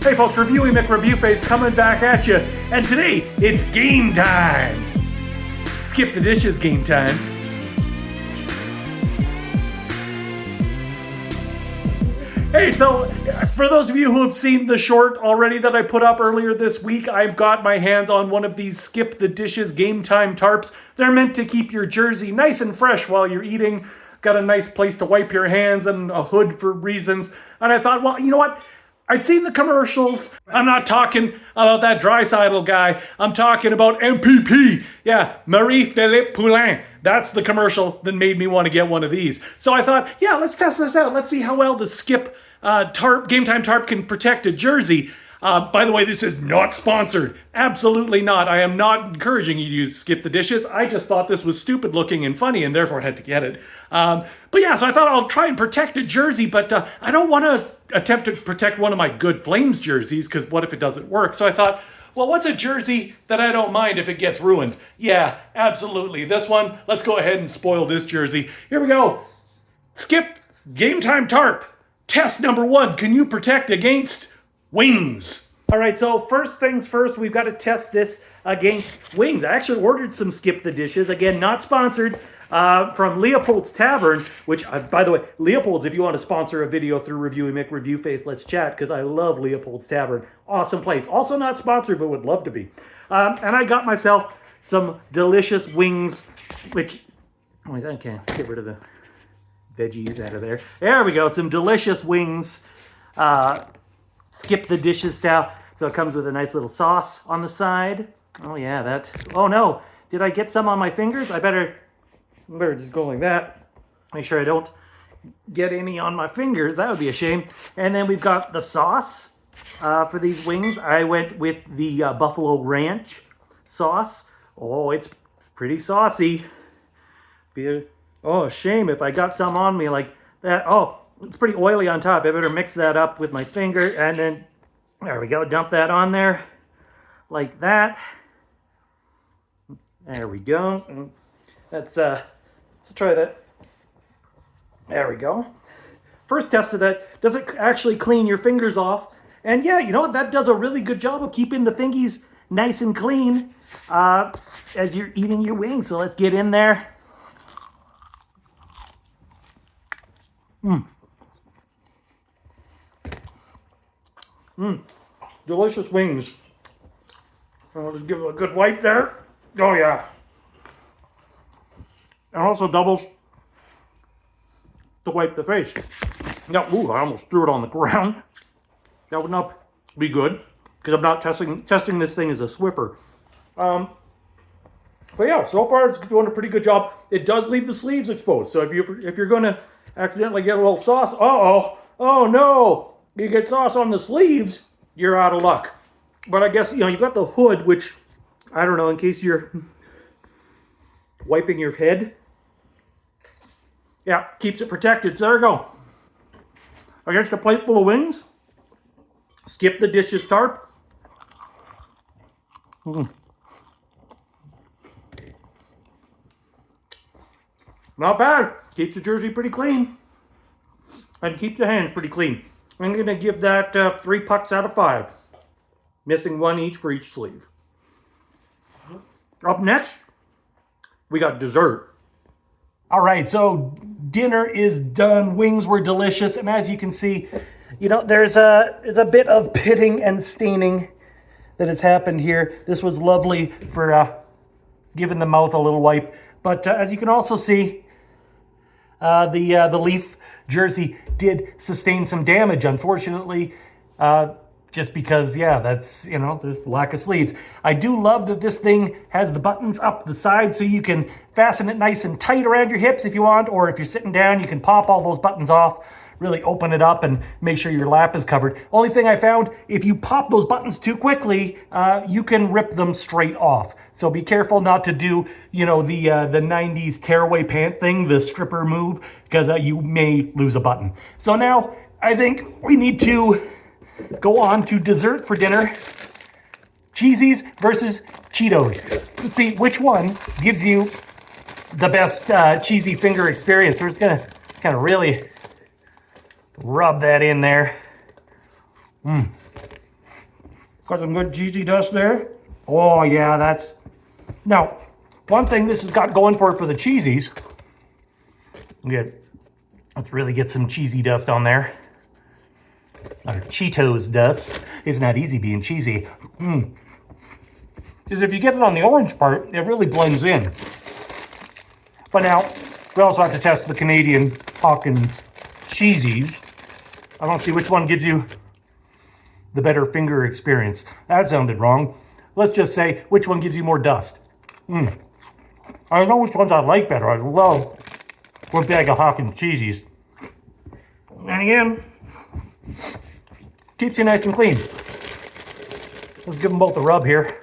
Hey folks, Reviewy McReviewface coming back at you, and today it's game time. Skip the dishes game time. Hey, so for those of you who have seen the short already that I put up earlier this week, I've got my hands on one of these Skip the Dishes GameTime Tarps. They're meant to keep your jersey nice and fresh while you're eating. Got a nice place to wipe your hands and a hood for reasons. And I thought, well, you know what? I've seen the commercials. I'm not talking about that dry-sidle guy. I'm talking about MPP. Yeah, Marie-Philippe Poulin. That's the commercial that made me want to get one of these. So I thought, yeah, let's test this out. Let's see how well the Skip GameTime Tarp can protect a jersey. By the way, this is not sponsored. Absolutely not. I am not encouraging you to use Skip the Dishes. I just thought this was stupid looking and funny and therefore had to get it. But yeah, so I thought I'll try and protect a jersey, but I don't want to attempt to protect one of my Good Flames jerseys because what if it doesn't work? So I thought, well, what's a jersey that I don't mind if it gets ruined? Yeah, absolutely. This one, let's go ahead and spoil this jersey. Here we go. Skip GameTime Tarp. Test number 1. Can you protect against wings? All right, so first things first, we've got to test this against wings. I actually ordered some Skip the Dishes. Again, not sponsored, from Leopold's Tavern, which, by the way, Leopold's, if you want to sponsor a video through Reviewy McReviewface, let's chat, because I love Leopold's Tavern. Awesome place. Also not sponsored, but would love to be. And I got myself some delicious wings, which, okay, let's get rid of the veggies out of there. There we go, some delicious wings. Skip the Dishes style. So it comes with a nice little sauce on the side. Oh yeah, that. Oh no, did I get some on my fingers? I better just go like that. Make sure I don't get any on my fingers. That would be a shame. And then we've got the sauce for these wings. I went with the Buffalo Ranch sauce. Oh, it's pretty saucy. Oh, shame if I got some on me like that. Oh, it's pretty oily on top. I better mix that up with my finger, and then there we go. Dump that on there like that. There we go. Let's try that. There we go. First test of that. Does it actually clean your fingers off? And yeah, you know what? That does a really good job of keeping the fingies nice and clean as you're eating your wings. So let's get in there. Delicious wings. I'll just give it a good wipe there. Oh yeah. And also doubles to wipe the face. Now, ooh, I almost threw it on the ground. That would not be good because I'm not testing this thing as a Swiffer. But yeah, so far it's doing a pretty good job. It does leave the sleeves exposed. So if you're going to accidentally get a little sauce, oh no, you get sauce on the sleeves, you're out of luck. But I guess, you've got the hood, which, I don't know, in case you're wiping your head. Yeah, keeps it protected. So there we go. Against a plate full of wings, Skip the Dishes Tarp. Not bad. Keeps the jersey pretty clean. And keeps the hands pretty clean. I'm going to give that 3 pucks out of 5. Missing 1 each for each sleeve. Up next, we got dessert. All right, so dinner is done. Wings were delicious. And as you can see, there's a bit of pitting and staining that has happened here. This was lovely for giving the mouth a little wipe. But as you can also see, the Leaf jersey did sustain some damage, unfortunately, just because, yeah, that's, there's lack of sleeves. I do love that this thing has the buttons up the side so you can fasten it nice and tight around your hips if you want, or if you're sitting down, you can pop all those buttons off, really open it up and make sure your lap is covered. Only thing I found, if you pop those buttons too quickly, you can rip them straight off. So be careful not to do, the 90s tearaway pant thing, the stripper move, because you may lose a button. So now I think we need to go on to dessert for dinner. Cheesies versus Cheetos. Let's see which one gives you the best cheesy finger experience. We're just gonna kind of really rub that in there. Got some good cheesy dust there. Oh yeah, that's... Now, one thing this has got going for it for the cheesies. Let's really get some cheesy dust on there. Or Cheetos dust. It's not easy being cheesy. Because if you get it on the orange part, it really blends in. But now, we also have to test the Canadian Hawkins cheesies. I don't see which one gives you the better finger experience. That sounded wrong. Let's just say, which one gives you more dust? I don't know which ones I like better. I love one bag of Hawkins cheesies. And again, keeps you nice and clean. Let's give them both a rub here.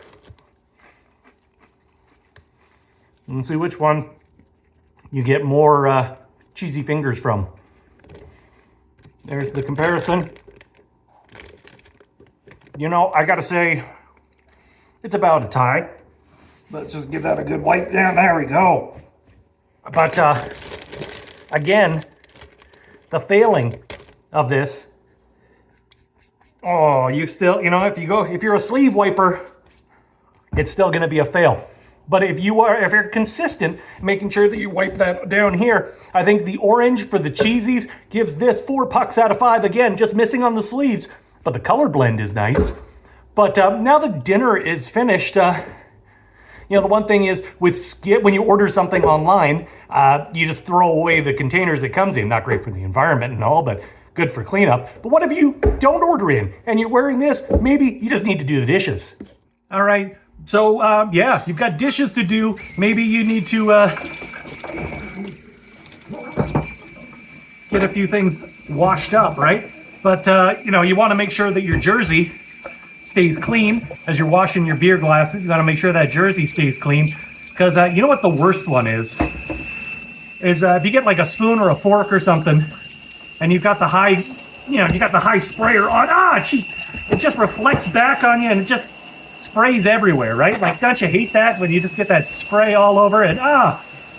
And see which one you get more cheesy fingers from. There's the comparison. You know, I gotta say, it's about a tie. Let's just give that a good wipe down. There we go. But again, the failing of this. Oh, you still, you know, if you're a sleeve wiper, it's still gonna be a fail. But if you're consistent, making sure that you wipe that down here, I think the orange for the cheesies gives this 4 pucks out of 5. Again, just missing on the sleeves, but the color blend is nice. But now the dinner is finished. You know, the one thing is with Skip, when you order something online, you just throw away the containers it comes in. Not great for the environment and all, but good for cleanup. But what if you don't order in and you're wearing this? Maybe you just need to do the dishes. All right. So, yeah, you've got dishes to do. Maybe you need to get a few things washed up, right? But, you know, you want to make sure that your jersey stays clean as you're washing your beer glasses. You got to make sure that jersey stays clean. Because you know what the worst one is if you get like a spoon or a fork or something and you've got the high, you know, you got the high sprayer on. It just reflects back on you and it just sprays everywhere, right? Like, don't you hate that when you just get that spray all over and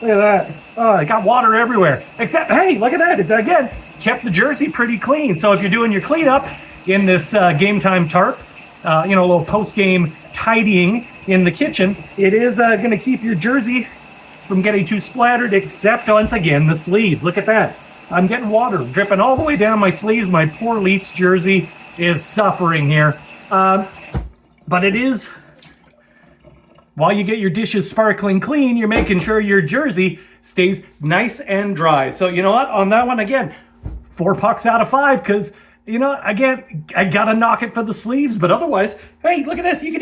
look at that. Oh, it got water everywhere. Except, hey, look at that. It, again, kept the jersey pretty clean. So if you're doing your cleanup in this GameTime Tarp, you know, a little post-game tidying in the kitchen, it is going to keep your jersey from getting too splattered, except once again, the sleeves. Look at that. I'm getting water dripping all the way down my sleeves. My poor Leafs jersey is suffering here. But it is, while you get your dishes sparkling clean, you're making sure your jersey stays nice and dry. So you know what? On that one, again, 4 pucks out of 5, because, you know, again, I gotta knock it for the sleeves, but otherwise, hey, look at this. You can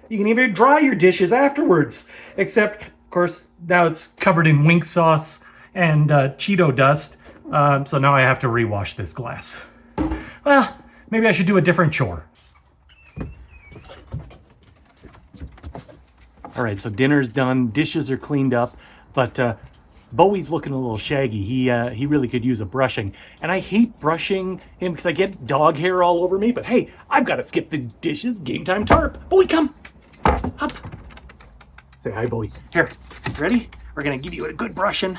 even dry your dishes afterwards. Except, of course, now it's covered in wink sauce and Cheeto dust. So now I have to rewash this glass. Well, maybe I should do a different chore. All right, so dinner's done, dishes are cleaned up, but Bowie's looking a little shaggy. He really could use a brushing. And I hate brushing him because I get dog hair all over me, but hey, I've got to skip the dishes GameTime Tarp. Bowie, come. Up. Say hi, Bowie. Here, ready? We're going to give you a good brushing.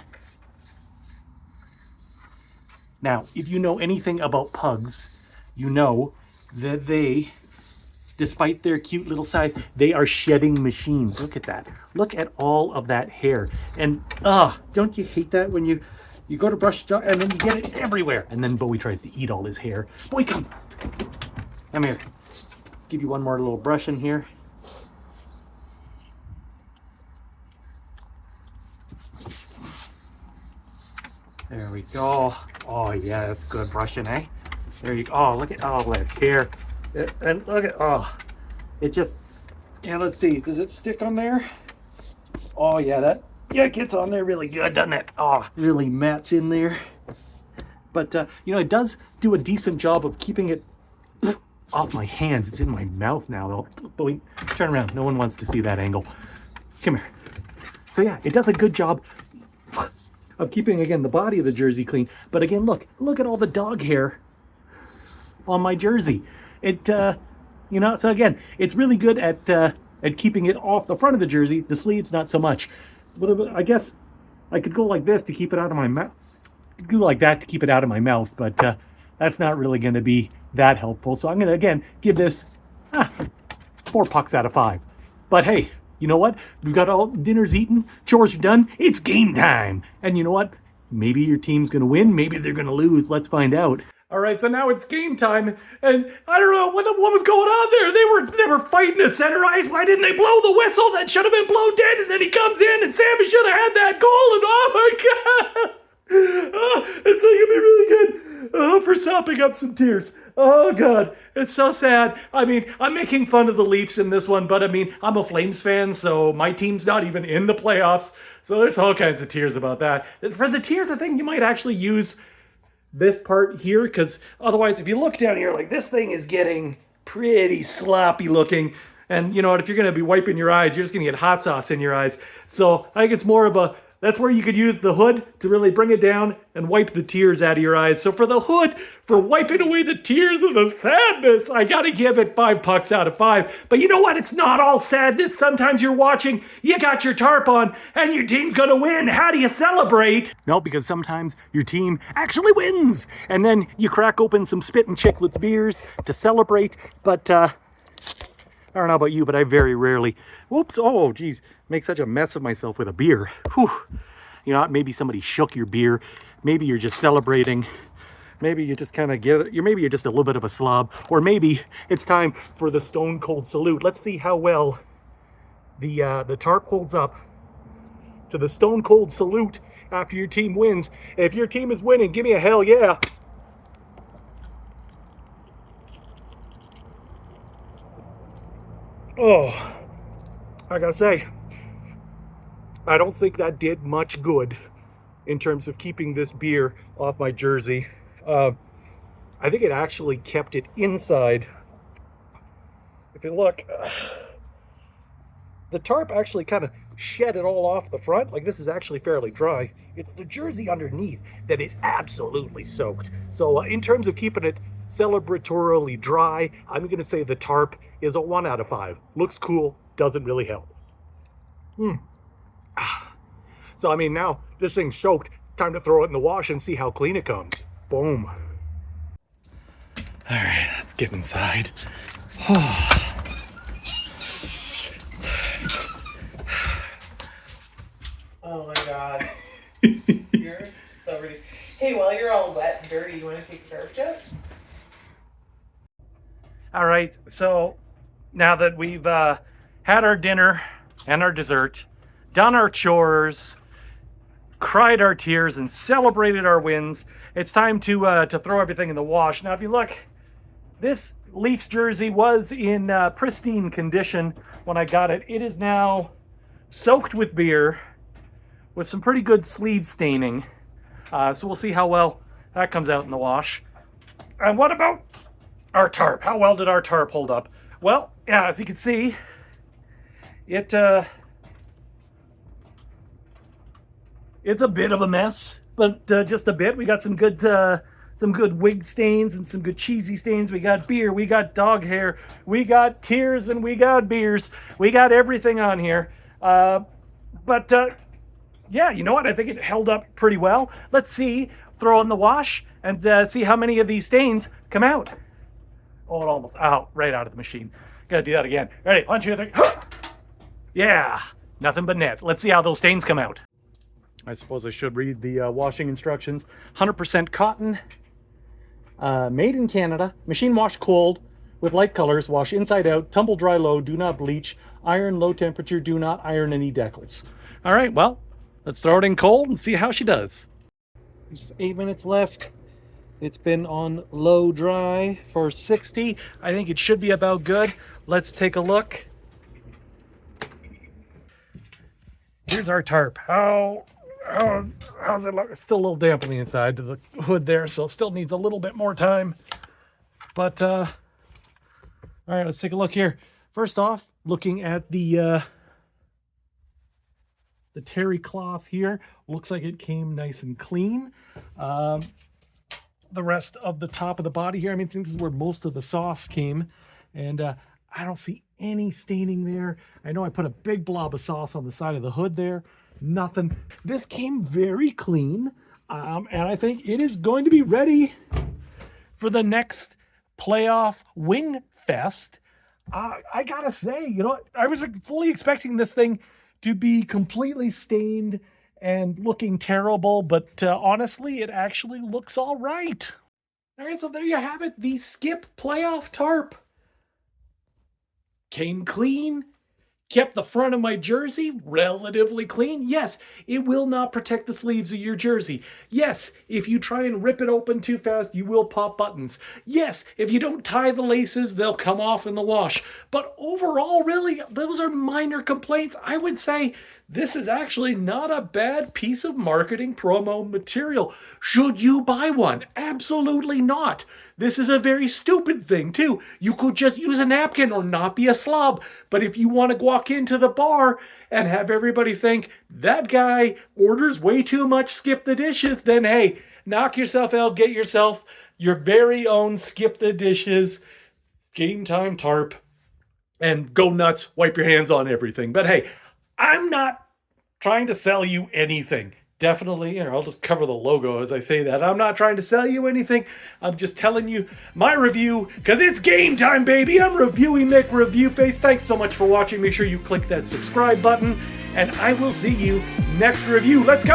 Now, if you know anything about pugs, you know that they, despite their cute little size, they are shedding machines. Look at that. Look at all of that hair. And don't you hate that when you go to brush it and then you get it everywhere? And then Bowie tries to eat all his hair. Bowie, come. Come here. Give you one more little brush in here. There we go. Oh yeah, that's good brushing, eh? There you go. Oh, look at all that hair. And look at, it just, yeah, let's see. Does it stick on there? Oh yeah, it gets on there really good, doesn't it? Oh, really mats in there. But, you know, it does do a decent job of keeping it off my hands. It's in my mouth now, though. Bowie, turn around. No one wants to see that angle. Come here. So yeah, it does a good job of keeping, again, the body of the jersey clean. But again, look at all the dog hair on my jersey. It, you know, so again, it's really good at keeping it off the front of the jersey. The sleeves, not so much. But I guess I could go like this to keep it out of my mouth. Do like that to keep it out of my mouth, but that's not really going to be that helpful. So I'm going to, again, give this 4 pucks out of 5. But hey, you know what? We've got all dinner's eaten, chores are done, it's game time. And you know what? Maybe your team's gonna win, maybe they're gonna lose, let's find out. All right, so now it's game time, and I don't know what was going on there. They were fighting at center ice. Why didn't they blow the whistle? That should have been blown dead, and then he comes in, and Sammy should have had that goal, and oh my God! Oh, it's gonna be really good. Oh, for sopping up some tears. Oh God, it's so sad. I mean, I'm making fun of the Leafs in this one, but I mean, I'm a Flames fan, so my team's not even in the playoffs. So there's all kinds of tears about that. For the tears, I think you might actually use this part here, because otherwise, if you look down here, like this thing is getting pretty sloppy looking. And you know what, if you're gonna be wiping your eyes, you're just gonna get hot sauce in your eyes. So I think it's more of a, that's where you could use the hood to really bring it down and wipe the tears out of your eyes. So for the hood, for wiping away the tears and the sadness, I gotta give it 5 pucks out of 5. But you know what? It's not all sadness. Sometimes you're watching, you got your tarp on, and your team's gonna win. How do you celebrate? No, because sometimes your team actually wins. And then you crack open some Spit and Chicklets beers to celebrate. But, I don't know about you, but I very rarely, whoops, oh geez, make such a mess of myself with a beer. Whew. You know, maybe somebody shook your beer. Maybe you're just celebrating. Maybe you just kind of maybe you're just a little bit of a slob. Or maybe it's time for the Stone Cold Salute. Let's see how well the tarp holds up to the Stone Cold Salute after your team wins. If your team is winning, give me a hell yeah. Oh, I gotta say, I don't think that did much good in terms of keeping this beer off my jersey. I think it actually kept it inside. If you look, the tarp actually kind of shed it all off the front. Like, this is actually fairly dry. It's the jersey underneath that is absolutely soaked. So in terms of keeping it celebratorily dry, I'm gonna say the tarp is a 1 out of 5. Looks cool, doesn't really help. So I mean, now this thing's soaked, time to throw it in the wash and see how clean it comes. Boom. All right, let's get inside. Oh my God. You're so ready. Hey, while you're all wet and dirty, you want to take a garbage out? All right, so now that we've had our dinner and our dessert, done our chores, cried our tears, and celebrated our wins, it's time to throw everything in the wash. Now, if you look, this Leafs jersey was in pristine condition when I got it. It is now soaked with beer with some pretty good sleeve staining. So we'll see how well that comes out in the wash. And what about our tarp? How well did our tarp hold up? Well, yeah, as you can see, it's a bit of a mess, but just a bit. We got some good wig stains and some good cheesy stains. We got beer, we got dog hair, we got tears, and we got beers. We got everything on here. But yeah, you know what? I think it held up pretty well. Let's see, throw it in the wash and see how many of these stains come out. Oh, it almost out, right out of the machine. Gotta do that again. Ready, 1, 2, 3. Yeah, nothing but net. Let's see how those stains come out. I suppose I should read the washing instructions. 100% cotton, made in Canada, machine wash cold with light colors, wash inside out, tumble dry low, do not bleach, iron low temperature, do not iron any decals. All right, well, let's throw it in cold and see how she does. There's 8 minutes left. It's been on low dry for 60. I think it should be about good. Let's take a look. Here's our tarp. How's it look? It's still a little damp on the inside to the hood there, so it still needs a little bit more time. But all right, let's take a look here. First off, looking at the terry cloth here, looks like it came nice and clean. The rest of the top of the body here, I mean, I think this is where most of the sauce came, and I don't see any staining there. I know I put a big blob of sauce on the side of the hood there. Nothing. This came very clean, and I think it is going to be ready for the next playoff wing fest. I gotta say, I was fully expecting this thing to be completely stained and looking terrible, but honestly, it actually looks all right. All right, so there you have it, the Skip Playoff Tarp. Came clean, kept the front of my jersey relatively clean. Yes, it will not protect the sleeves of your jersey. Yes, if you try and rip it open too fast, you will pop buttons. Yes, if you don't tie the laces, they'll come off in the wash. But overall, really, those are minor complaints. I would say this is actually not a bad piece of marketing promo material. Should you buy one? Absolutely not. This is a very stupid thing, too. You could just use a napkin or not be a slob. But if you want to walk into the bar and have everybody think that guy orders way too much Skip the Dishes, then hey, knock yourself out, get yourself your very own Skip the Dishes GameTime Tarp and go nuts, wipe your hands on everything. But hey, I'm not trying to sell you anything. Definitely, I'll just cover the logo as I say that. I'm not trying to sell you anything. I'm just telling you my review, because it's game time, baby. I'm Reviewy McReviewface. Thanks so much for watching. Make sure you click that subscribe button, and I will see you next review. Let's go!